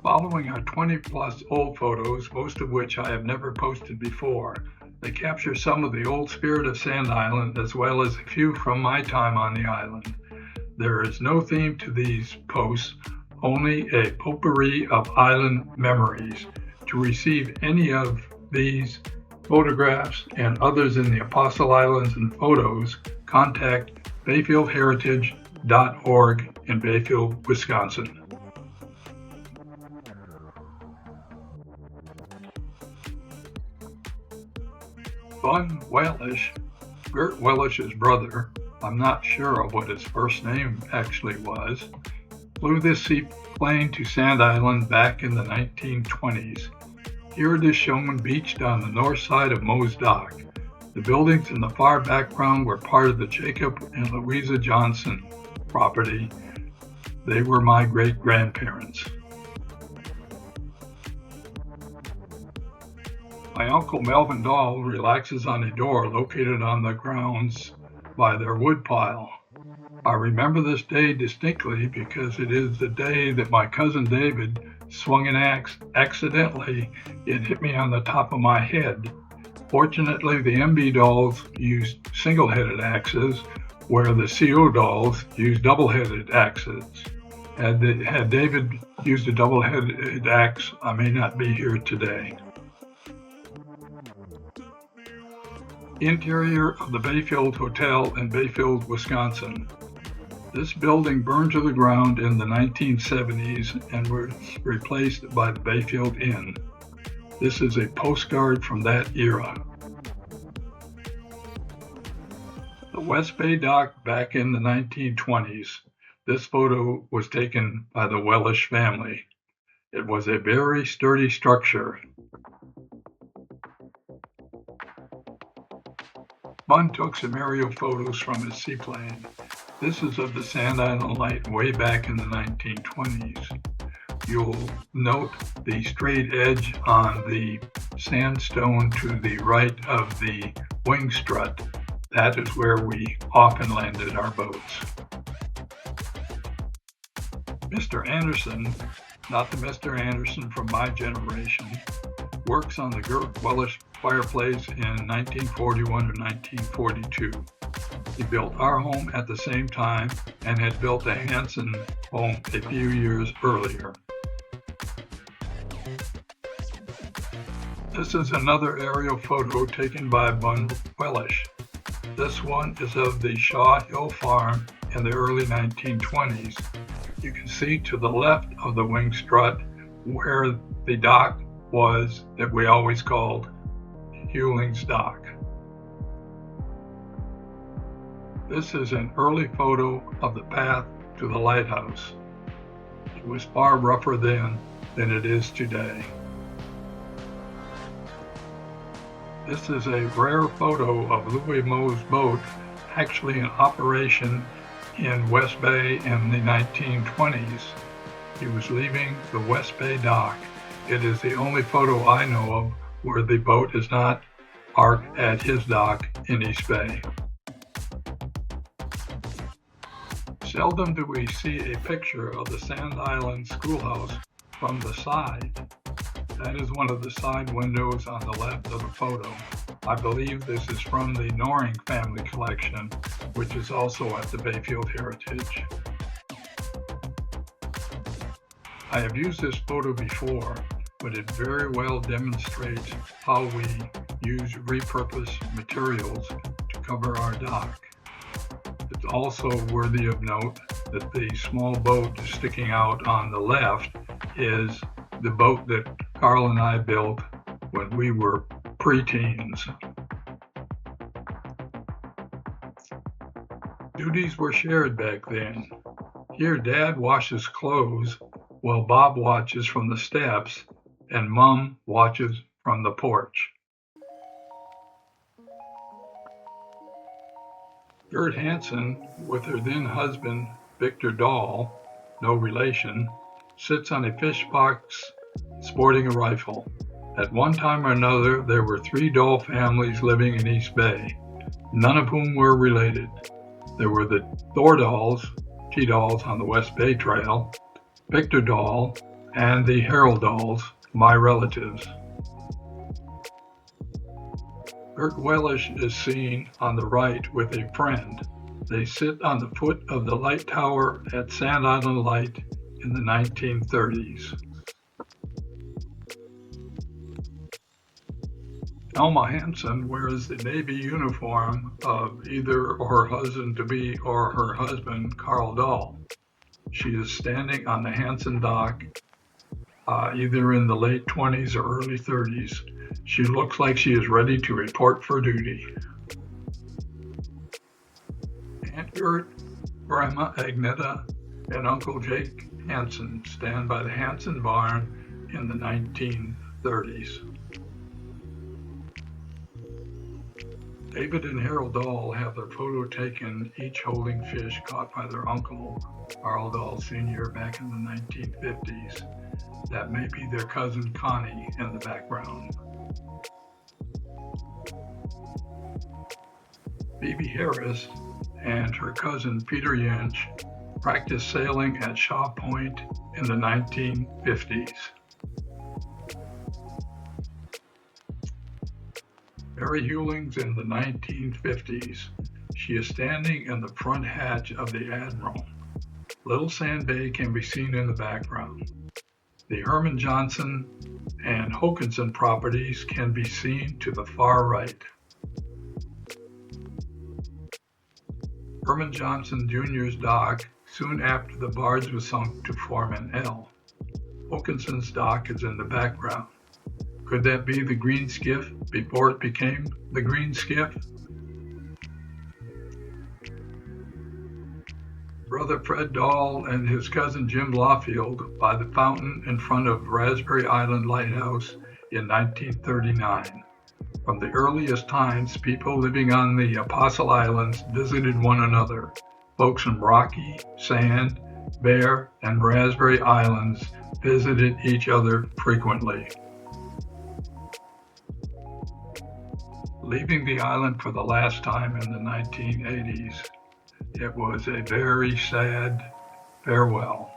Following are 20-plus old photos, most of which I have never posted before. They capture some of the old spirit of Sand Island as well as a few from my time on the island. There is no theme to these posts, only a potpourri of island memories. To receive any of these photographs and others in the Apostle Islands and photos, contact bayfieldheritage.org in Bayfield, Wisconsin. Bun Wellish, Gert Wellish's brother, I'm not sure of what his first name actually was, flew this seaplane to Sand Island back in the 1920s. Here it is shown beached on the north side of Moe's Dock. The buildings in the far background were part of the Jacob and Louisa Johnson property. They were my great-grandparents. My Uncle Melvin Dahl relaxes on a door located on the grounds by their woodpile. I remember this day distinctly because it is the day that my cousin David swung an axe. Accidentally, it hit me on the top of my head. Fortunately, the MB dolls used single-headed axes, where the CO dolls used double-headed axes. Had David used a double-headed axe, I may not be here today. Interior of the Bayfield Hotel in Bayfield, Wisconsin. This building burned to the ground in the 1970s and was replaced by the Bayfield Inn. This is a postcard from that era. The West Bay Dock back in the 1920s. This photo was taken by the Wellish family. It was a very sturdy structure. Bun took some aerial photos from his seaplane. This is of the Sand Island Light way back in the 1920s. You'll note the straight edge on the sandstone to the right of the wing strut. That is where we often landed our boats. Mr. Anderson, not the Mr. Anderson from my generation, works on the Gert Wellish fireplace in 1941 or 1942. He built our home at the same time and had built a Hanson home a few years earlier. This is another aerial photo taken by Bun Wellish. This one is of the Shaw Hill Farm in the early 1920s. You can see to the left of the wing strut where the dock was that we always called Hewling's Dock. This is an early photo of the path to the lighthouse. It was far rougher then than it is today. This is a rare photo of Louis Moe's boat actually in operation in West Bay in the 1920s. He was leaving the West Bay dock. It is the only photo I know of where the boat is not parked at his dock in East Bay. Seldom do we see a picture of the Sand Island schoolhouse from the side. That is one of the side windows on the left of the photo. I believe this is from the Noring family collection, which is also at the Bayfield Heritage. I have used this photo before, but it very well demonstrates how we use repurposed materials to cover our dock. It's also worthy of note that the small boat sticking out on the left is the boat that Carl and I built when we were preteens. Duties were shared back then. Here Dad washes clothes while Bob watches from the steps and Mom watches from the porch. Gert Hansen, with her then husband Victor Dahl, no relation, sits on a fish box sporting a rifle. At one time or another, there were 3 Dahl families living in East Bay, none of whom were related. There were the Thor Dahls, T-Dahls on the West Bay Trail, Victor Dahl, and the Harold dolls, my relatives. Bert Wellish is seen on the right with a friend. They sit on the foot of the light tower at Sand Island Light in the 1930s. Elma Hansen wears the Navy uniform of either her husband-to-be or her husband, Carl Dahl. She is standing on the Hansen dock, either in the late 20s or early 30s. She looks like she is ready to report for duty. Aunt Gert, Grandma Agneta, and Uncle Jake Hansen stand by the Hansen barn in the 1930s. David and Harold Dahl have their photo taken, each holding fish caught by their uncle, Carl Dahl Sr., back in the 1950s. That may be their cousin Connie in the background. Phoebe Harris and her cousin Peter Yench practiced sailing at Shaw Point in the 1950s. Mary Hewlings in the 1950s. She is standing in the front hatch of the Admiral. Little Sand Bay can be seen in the background. The Herman Johnson and Hokanson properties can be seen to the far right. Herman Johnson Jr.'s dock soon after the barge was sunk to form an L. Hokanson's dock is in the background. Could that be the green skiff before it became the green skiff? Brother Fred Dahl and his cousin Jim Lawfield by the fountain in front of Raspberry Island Lighthouse in 1939. From the earliest times, people living on the Apostle Islands visited one another. Folks from Rocky, Sand, Bear, and Raspberry Islands visited each other frequently. Leaving the island for the last time in the 1980s, it was a very sad farewell.